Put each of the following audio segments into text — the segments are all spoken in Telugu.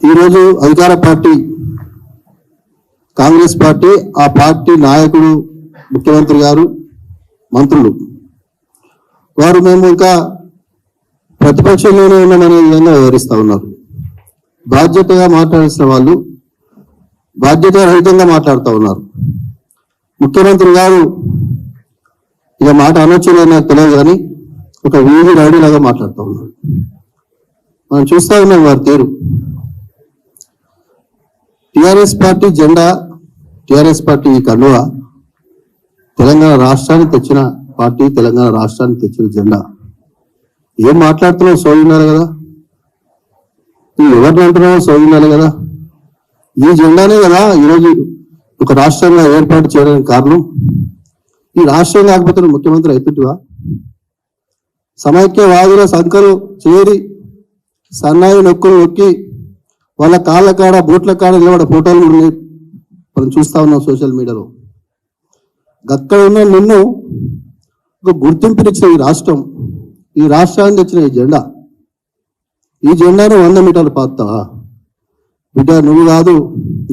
ఈరోజు అధికార పార్టీ కాంగ్రెస్ పార్టీ, ఆ పార్టీ నాయకుడు ముఖ్యమంత్రి గారు, మంత్రులు వారు మేము ఇంకా ప్రతిపక్షంలోనే ఉన్నామనే విధంగా వివరిస్తూ ఉన్నారు. బాధ్యతగా మాట్లాడాల్సిన వాళ్ళు బాధ్యత రహితంగా మాట్లాడుతూ ఉన్నారు. ముఖ్యమంత్రి గారు ఇక మాట అనొచ్చులో నాకు తెలియదు కానీ ఒక వీధి రౌడీలాగా మాట్లాడుతూ ఉన్నారు. మనం చూస్తూ ఉన్నాం వారి తీరు. టిఆర్ఎస్ పార్టీ జెండా, టిఆర్ఎస్ పార్టీ ఈ కండువ తెలంగాణ రాష్ట్రానికి తెచ్చిన పార్టీ, తెలంగాణ రాష్ట్రానికి తెచ్చిన జెండా. ఏం మాట్లాడుతున్నావు సోదిన్నారు కదా, నువ్వు ఎవరిని అంటున్నావు సోదిన్నారు కదా. ఈ జెండానే కదా ఈరోజు ఒక రాష్ట్రంగా ఏర్పాటు చేయడానికి కారణం. ఈ రాష్ట్రం కాకపోతే నువ్వు ముఖ్యమంత్రి అయిపోతువా? సమైక్యవాదుల సంఖ్యలు చేరి సన్నాయి నొక్కులు నొక్కి వాళ్ళ కాళ్ళ కాడ బూట్ల కాడ నిలబడ ఫోటోలు మనం చూస్తా ఉన్నాం సోషల్ మీడియాలో. అక్కడ ఉన్న నిన్ను ఒక గుర్తింపునిచ్చిన ఈ రాష్ట్రం, ఈ రాష్ట్రాన్ని తెచ్చిన ఈ జెండా, ఈ జెండాను 100 మీటర్లు పాతావా బిడ్డ? నువ్వు కాదు,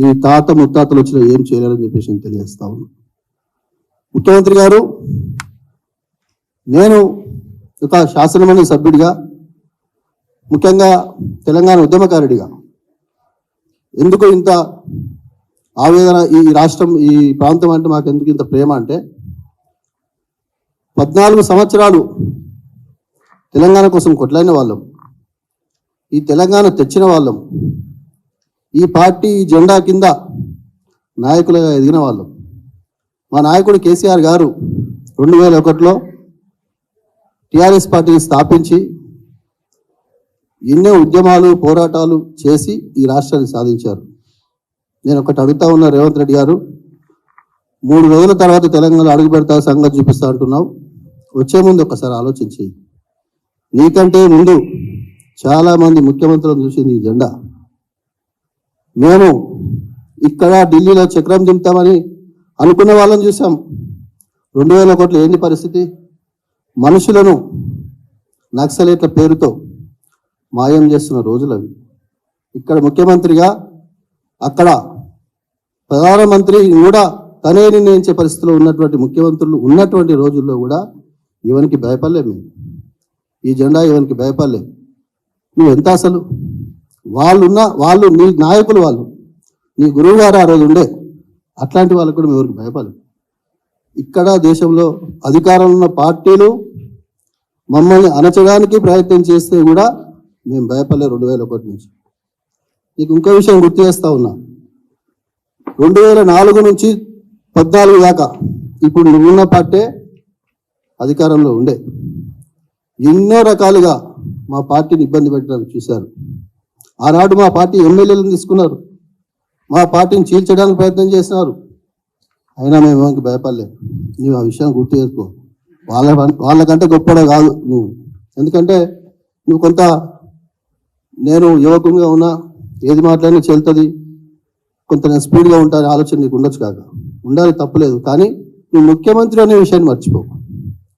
నీ తాత ముత్తాతలు వచ్చినా ఏం చేయలేరని చెప్పేసి నేను తెలియజేస్తా ఉన్నా. ముఖ్యమంత్రి గారు, నేను ఒక శాసనమండలి సభ్యుడిగా, ముఖ్యంగా తెలంగాణ ఉద్యమకారుడిగా ఎందుకు ఇంత ఆవేదన, ఈ రాష్ట్రం, ఈ ప్రాంతం అంటే మాకు ఎందుకు ఇంత ప్రేమ అంటే 14 సంవత్సరాలు తెలంగాణ కోసం కొట్లాడిన వాళ్ళం, ఈ తెలంగాణ తెచ్చిన వాళ్ళం, ఈ పార్టీ ఈ జెండా కింద నాయకులుగా ఎదిగిన వాళ్ళం. మా నాయకుడు కేసీఆర్ గారు 2001లో టిఆర్ఎస్ పార్టీని స్థాపించి ఎన్నో ఉద్యమాలు, పోరాటాలు చేసి ఈ రాష్ట్రాన్ని సాధించారు. నేను ఒకటి అడుగుతా ఉన్నా, రేవంత్ రెడ్డి గారు, 3 రోజుల తర్వాత తెలంగాణ అడుగు పెడతా, సంగతి చూపిస్తా అంటున్నావు. వచ్చే ముందు ఒకసారి ఆలోచించి, నీకంటే ముందు చాలా మంది ముఖ్యమంత్రులను చూసింది ఈ జెండా. మేము ఇక్కడ ఢిల్లీలో చక్రం దింపుతామని అనుకున్న వాళ్ళని చూసాం. 2001లో ఏంటి పరిస్థితి? మనుషులను నక్సలేట్ల పేరుతో మాయం చేస్తున్న రోజులు అవి. ఇక్కడ ముఖ్యమంత్రిగా, అక్కడ ప్రధానమంత్రి కూడా తనే నిర్ణయించే పరిస్థితిలో ఉన్నటువంటి ముఖ్యమంత్రులు ఉన్నటువంటి రోజుల్లో కూడా ఇవనికి భయపడలే. మేము ఈ జెండా ఇవనికి భయపడలే. నువ్వు ఎంత అసలు వాళ్ళు నీ నాయకులు, వాళ్ళు నీ గురువు గారు ఆ రోజు ఉండే, అట్లాంటి వాళ్ళకు కూడా మేము ఎవరికి భయపడలేదు. ఇక్కడ దేశంలో అధికారంలో ఉన్న పార్టీలు మమ్మల్ని అణచడానికి ప్రయత్నం చేస్తే కూడా మేము భయపడలేదు 2001 నుంచి. నీకు ఇంకో విషయం గుర్తు చేస్తా ఉన్నా, 2004 నుంచి 14 దాకా ఇప్పుడు నువ్వున్న పార్టీ అధికారంలో ఉండే. ఎన్నో రకాలుగా మా పార్టీని ఇబ్బంది పెట్టడానికి చూశారు. ఆనాడు మా పార్టీ ఎమ్మెల్యేలను తీసుకున్నారు, మా పార్టీని చీల్చడానికి ప్రయత్నం చేసినారు. అయినా మేము ఏమైనా భయపడలేదు. నువ్వు ఆ విషయాన్ని గుర్తు చేసుకో. వాళ్ళకంటే గొప్పగా కాదు నువ్వు, ఎందుకంటే నువ్వు కొంత, నేను యువకునిగా ఉన్నా, ఏది మాట్లాడినా చెల్తుంది, కొంత నేను స్పీడ్గా ఉంటాను ఆలోచన నీకు ఉండొచ్చు, కాక ఉండాలి, తప్పలేదు. కానీ నువ్వు ముఖ్యమంత్రి అనే విషయాన్ని మర్చిపో.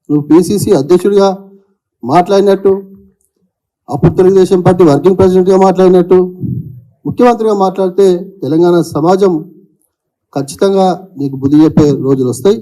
నువ్వు పిసిసి అధ్యక్షుడిగా మాట్లాడినట్టు, అప్పుడు తెలుగుదేశం పార్టీ వర్కింగ్ ప్రెసిడెంట్గా మాట్లాడినట్టు, ముఖ్యమంత్రిగా మాట్లాడితే తెలంగాణ సమాజం ఖచ్చితంగా నీకు బుద్ధి చెప్పే రోజులు వస్తాయి.